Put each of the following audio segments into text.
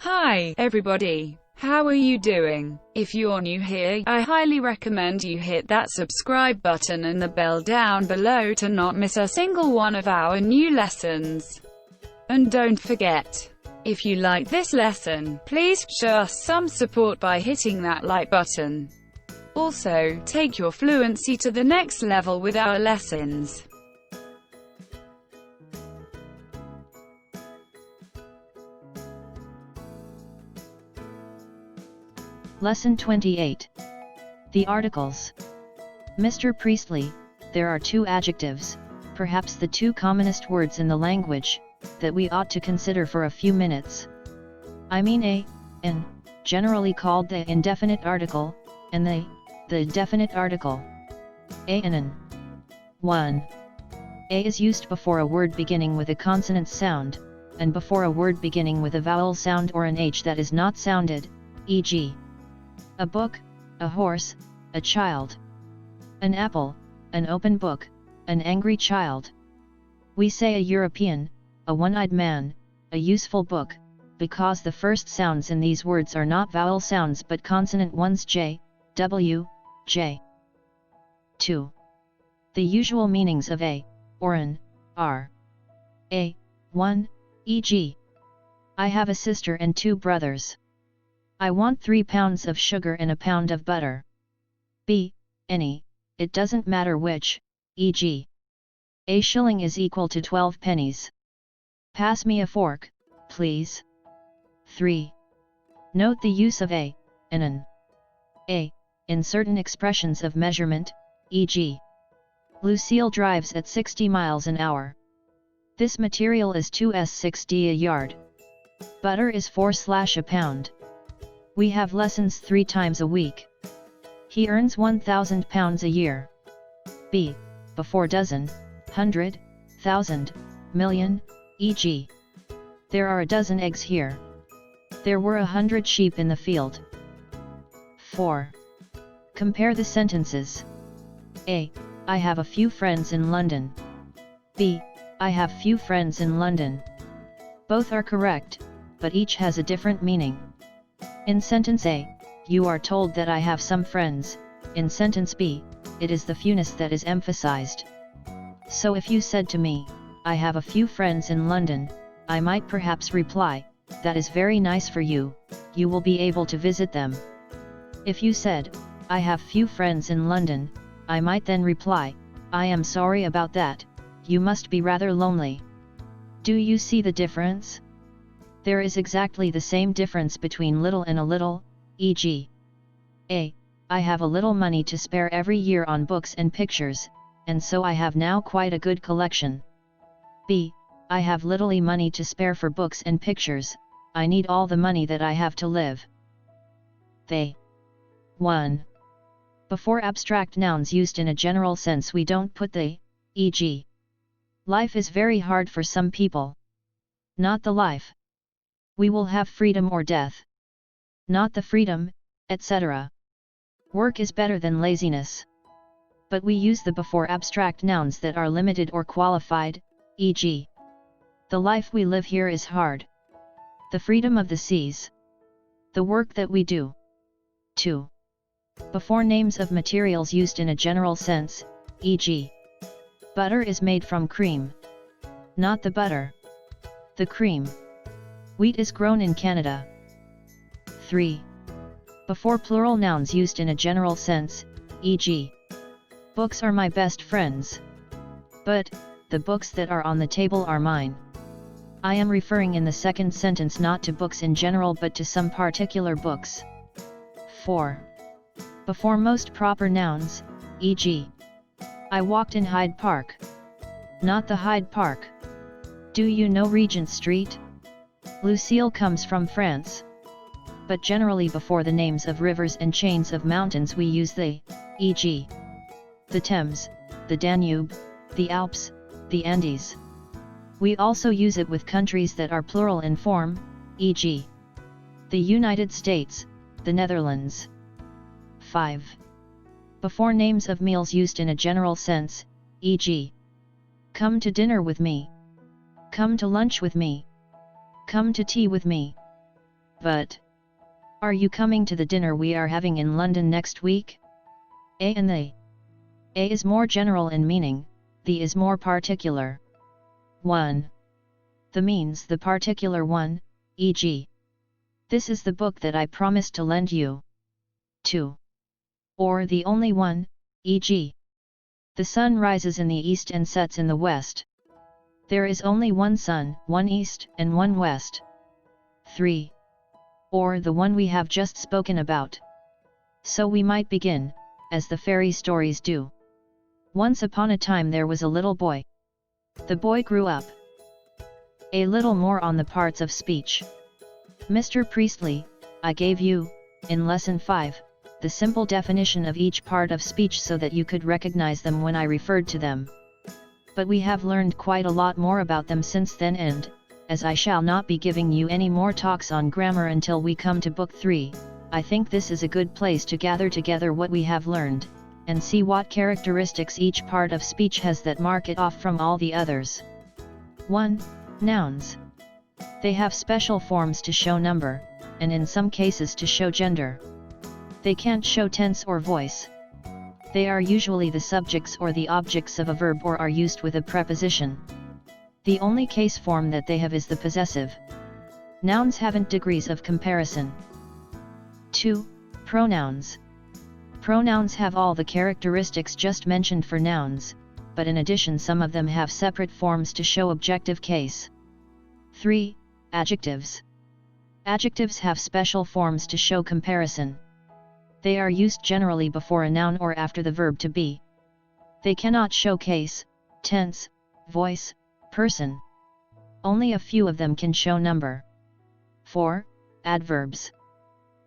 Hi, everybody. How are you doing? If you're new here, I highly recommend you hit that subscribe button and the bell down below to not miss a single one of our new lessons. And don't forget, if you like this lesson, please show us some support by hitting that like button. Also, take your fluency to the next level with our lessons. Lesson 28. The articles. Mr. Priestley, there are two adjectives, perhaps the two commonest words in the language, that we ought to consider for a few minutes. I mean a, an, generally called the indefinite article, and the definite article. A and an. 1. A is used before a word beginning with a consonant sound, and before a word beginning with a vowel sound or an H that is not sounded, e.g. a book, a horse, a child. An apple, an open book, an angry child. We say a European, a one-eyed man, a useful book, because the first sounds in these words are not vowel sounds but consonant ones J, W, J. 2. The usual meanings of a, or an, are a. 1, e.g. I have a sister and 2 brothers. I want 3 pounds of sugar and a pound of butter. B. Any, it doesn't matter which, e.g. a shilling is equal to 12 pennies. Pass me a fork, please. 3. Note the use of a, and an. A, in certain expressions of measurement, e.g. Lucille drives at 60 miles an hour. This material is 2s6d a yard. Butter is 4/ a pound. We have lessons 3 times a week. He earns £1,000 a year. B, before dozen, 100, 1,000, million, e.g. There are a dozen eggs here. There were 100 sheep in the field. 4. Compare the sentences. A, I have a few friends in London. B, I have few friends in London. Both are correct, but each has a different meaning. In sentence A, you are told that I have some friends. In sentence B, it is the fewness that is emphasized. So if you said to me, I have a few friends in London, I might perhaps reply, that is very nice for you, you will be able to visit them. If you said, I have few friends in London, I might then reply, I am sorry about that, you must be rather lonely. Do you see the difference? There is exactly the same difference between little and a little, e.g. A, I have a little money to spare every year on books and pictures, and so I have now quite a good collection. B, I have little money to spare for books and pictures, I need all the money that I have to live. They. 1. Before abstract nouns used in a general sense we don't put they, e.g. Life is very hard for some people. Not the life. We will have freedom or death. Not the freedom, etc. Work is better than laziness. But we use the before abstract nouns that are limited or qualified, e.g. The life we live here is hard. The freedom of the seas. The work that we do. 2. Before names of materials used in a general sense, e.g. Butter is made from cream. Not the butter. The cream. Wheat is grown in Canada. 3. Before plural nouns used in a general sense, e.g. Books are my best friends. But, the books that are on the table are mine. I am referring in the second sentence not to books in general but to some particular books. 4. Before most proper nouns, e.g. I walked in Hyde Park. Not the Hyde Park. Do you know Regent Street? Lucille comes from France. But generally before the names of rivers and chains of mountains we use the, e.g. the Thames, the Danube, the Alps, the Andes. We also use it with countries that are plural in form, e.g. the United States, the Netherlands. 5. Before names of meals used in a general sense, e.g. come to dinner with me. Come to lunch with me. Come to tea with me. but. Are you coming to the dinner we are having in London next week? A and they. A is more general in meaning, the is more particular. 1. The means the particular one, e.g. This is the book that I promised to lend you. 2. Or the only one, e.g. The sun rises in the east and sets in the west. There is only one sun, one east, and one west. 3. Or the one we have just spoken about. So we might begin, as the fairy stories do. Once upon a time there was a little boy. The boy grew up. A little more on the parts of speech. Mr. Priestley, I gave you, in Lesson 5, the simple definition of each part of speech so that you could recognize them when I referred to them. But we have learned quite a lot more about them since then, and, as I shall not be giving you any more talks on grammar until we come to Book 3, I think this is a good place to gather together what we have learned, and see what characteristics each part of speech has that mark it off from all the others. 1. Nouns. They have special forms to show number, and in some cases to show gender. They can't show tense or voice. They are usually the subjects or the objects of a verb or are used with a preposition. The only case form that they have is the possessive. Nouns haven't degrees of comparison. 2. Pronouns. Pronouns have all the characteristics just mentioned for nouns, but in addition some of them have separate forms to show objective case. 3. Adjectives. Adjectives have special forms to show comparison. They are used generally before a noun or after the verb to be. They cannot show case, tense, voice, person. Only a few of them can show number. 4. Adverbs.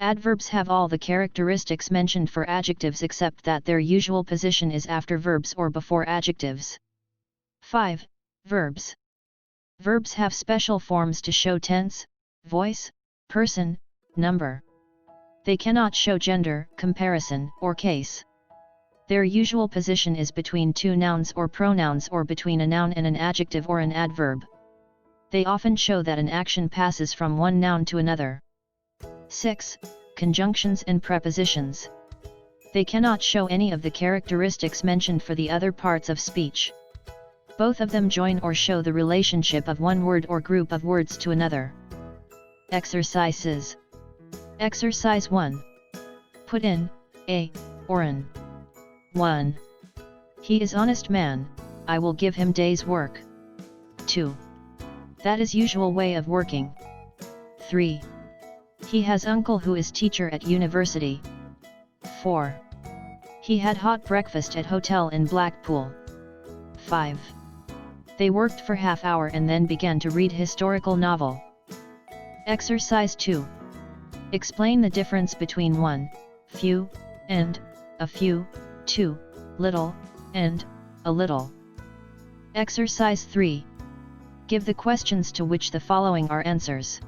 Adverbs have all the characteristics mentioned for adjectives except that their usual position is after verbs or before adjectives. 5. Verbs. Verbs have special forms to show tense, voice, person, number. They cannot show gender, comparison, or case. Their usual position is between two nouns or pronouns or between a noun and an adjective or an adverb. They often show that an action passes from one noun to another. 6. Conjunctions and prepositions. They cannot show any of the characteristics mentioned for the other parts of speech. Both of them join or show the relationship of one word or group of words to another. Exercises. Exercise 1. Put in, a, or an. 1. He is honest man, I will give him day's work. 2. That is usual way of working. 3. He has uncle who is teacher at university. 4. He had hot breakfast at hotel in Blackpool. 5. They worked for half hour and then began to read historical novel. Exercise 2. Explain the difference between 1, few, and, a few, 2, little, and, a little. Exercise 3. Give the questions to which the following are answers.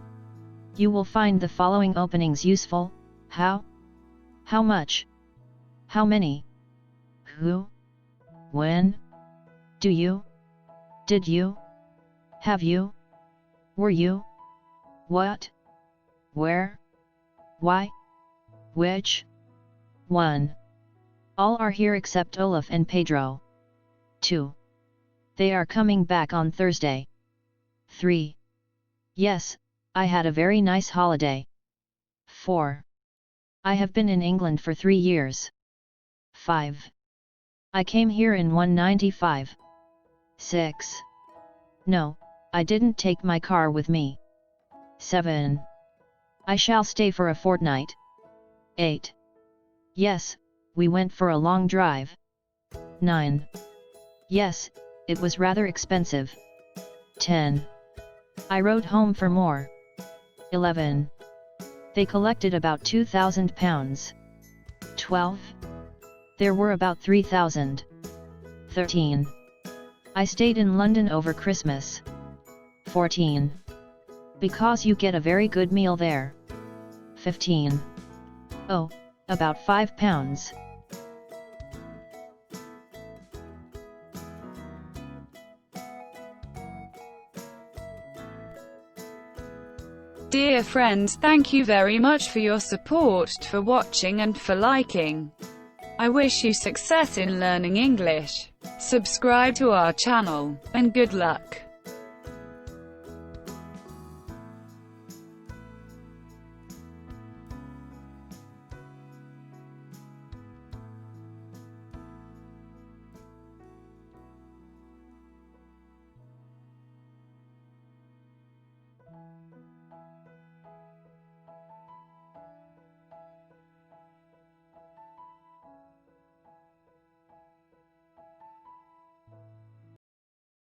You will find the following openings useful: how, how much, how many, who, when, do you, did you, have you, were you, what, where, why, which, one. All are here except Olaf and Pedro. 2. They are coming back on Thursday. 3. Yes, I had a very nice holiday. 4. I have been in England for 3 years. 5. I came here in 195. 6. No, I didn't take my car with me. 7. I shall stay for a fortnight. 8. Yes, we went for a long drive. 9. Yes, it was rather expensive. 10. I rode home for more. 11. They collected about £2,000. 12. There were about 3,000. 13. I stayed in London over Christmas. 14. Because you get a very good meal there. 15. Oh, about £5. Dear friends, thank you very much for your support, for watching and for liking. I wish you success in learning English. Subscribe to our channel, and good luck.